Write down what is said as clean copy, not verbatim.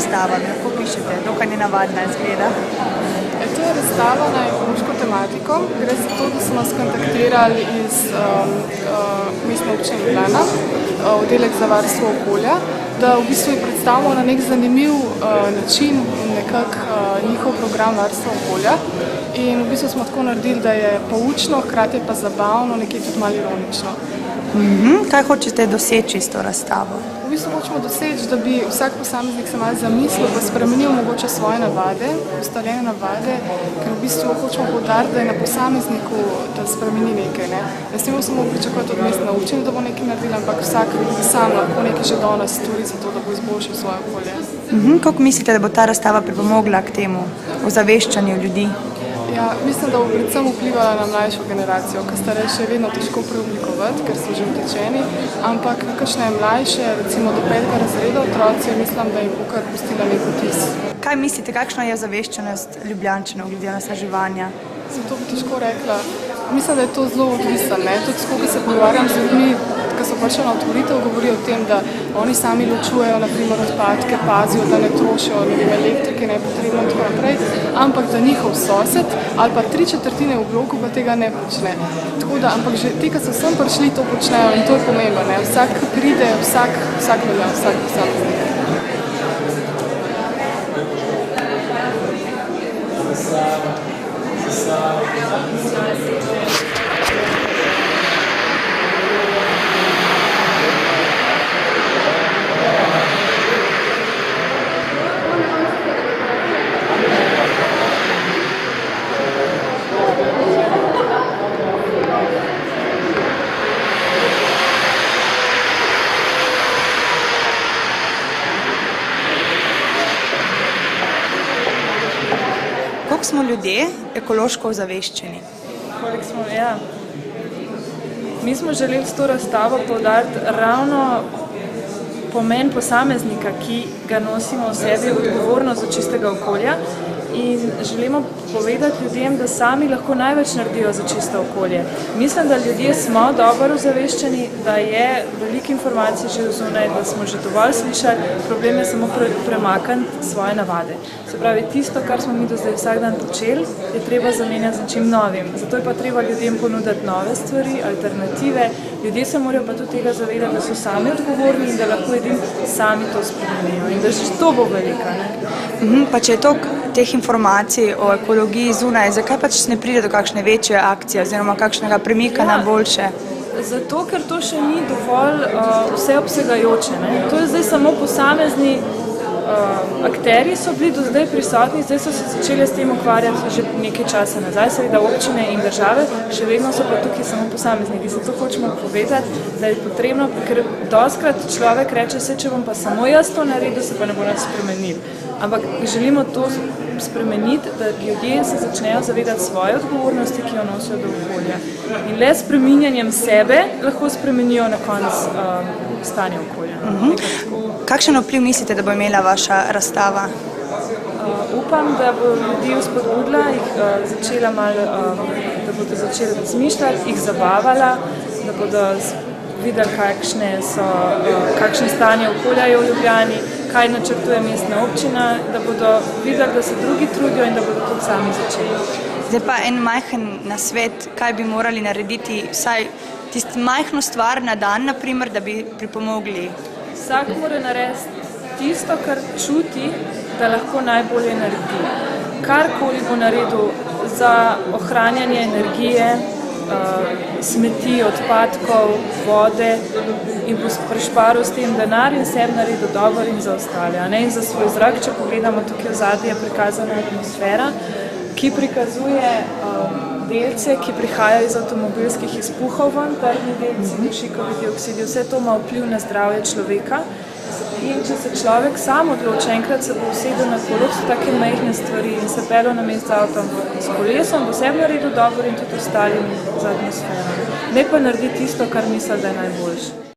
razstava? Mi lahko pišete, dokaj nenavadna izgleda. To je razstava na ekološko tematiko. Gre za to, da so nas kontaktirali iz Mestne občine Ljubljana, oddelek za varstvo okolja, da v bistvu predstavimo na nek zanimiv način njihov program varstva okolja. In v bistvu smo tako naredili, da je poučno, hkrati pa zabavno, nekje tudi malo ironično. Kaj hočete doseči s to razstavo? V bistvu hočemo doseči, da bi vsak posameznik se malo zamislil, pa spremenil mogoče svoje navade, ustaljene navade, ker v bistvu hočemo poudariti, da je na posamezniku, da spremeni nekaj. Ne smemo samo pričakovati od mestne občine, da bo nekaj naredila, ampak vsak sam lahko nekaj že danes stori za to, da bo izboljšal svoje okolje. Kako mislite, da bo ta razstava pripomogla k temu ozaveščanju ljudi? Ja, mislim, da bo predvsem vplivala na mlajšo generacijo, ker starejše je vedno težko preoblikovati, ker so že utečeni, ampak kakšne mlajše, recimo do 5. razreda otroci, mislim, da jim bo kar pustila nek vtis. Kaj mislite, kakšna je ozaveščenost Ljubljančanov glede onesnaževanja? To bi težko rekla. Mislim, da je to zelo odvisno. Tudi skozi se pogovarjam z ljudmi, ki so prišli na otvoritev, govorijo o tem, da oni sami ločujejo naprimer odpadke, pazijo, da ne trošijo elektrike nepotrebno in tako naprej, ampak da njihov sosed ali pa 3/4 v bloku pa tega ne počne. Tako da, ampak že ti, ki so sem prišli, to počnejo in to je pomembno. Vsak pride, vsak velja, vsak posameznik. Koliko smo ljudje ekološko ozaveščeni? Koliko smo, ja. Mi smo želeli s to razstavo poudariti ravno pomen posameznika, ki ga nosimo v sebi, odgovornost za čistega okolja, in želimo povedati ljudem, da sami lahko največ naredijo za čisto okolje. Mislim, da ljudje smo dobro ozaveščeni, da je veliko informacij že zunaj, da smo že dovolj slišali, problem je samo premakniti svoje navade. Se pravi, tisto, kar smo mi do zdaj vsak dan počeli, je treba zamenjati z čim novim. Zato je pa treba ljudem ponuditi nove stvari, alternative. Ljudje se morajo pa tudi tega zavedati, da so sami odgovorni in da lahko edini sami to spremenijo. In da že to bo velika. Pa če je toliko teh informacij o ekologiji zunaj, zakaj pač ne pride do kakšne večje akcije oziroma kakšnega premika na boljše? Zato, ker to še ni dovolj vseobsegajoče. To je zdaj samo posamezni akterji so bili do zdaj prisotni, zdaj so se začeli s tem ukvarjati že nekaj časa nazaj, seveda občine in države, še vedno so pa tukaj samo posamezniki. Zato hočemo povedati, da je potrebno, ker dostikrat človek reče, če bom pa samo jaz to naredil, se pa ne bo nič spremenil. Ampak želimo to spremeniti, da ljudje se začnejo zavedati svoje odgovornosti, ki jo nosijo do okolja. In le s spreminjanjem sebe lahko spremenijo na koncu stanje okolja. Kakšen vpliv mislite, da bo imela vaša razstava? Upam, da bo ljudi vzpodbudila, začela malo, da bodo začeli razmišljati, jih zabavala, da bodo videli, kakšne stanje okolja je v Ljubljani, kaj načrtuje mestna občina, da bodo videli, da se drugi trudijo in da bodo tudi sami začeli. Zdaj pa en majhen nasvet, kaj bi morali narediti, vsaj tisto majhno stvar na dan, naprimer, da bi pripomogli. Vsak mora narediti tisto, kar čuti, da lahko najbolje naredi. Karkoli bo naredil za ohranjanje energije, smeti, odpadkov, vode in bo prišparil s tem denar in sebi naredil dobro in za ostale. In za svoj zrak, če pogledamo tukaj v zadnji, je prikazana atmosfera, ki prikazuje delce, ki prihajajo iz avtomobilskih izpuhov ven, trdni delci, dušikovi dioksidi, vse to ima vpliv na zdravje človeka. In če se človek sam odloči, enkrat se bo usedel na kolo, so take majhne stvari in se peljal namesto avtom s kolesom, bo sebi naredil dobro in tudi ostalim za atmosfero. Ne pa naredi tisto, kar misli, da je najboljše.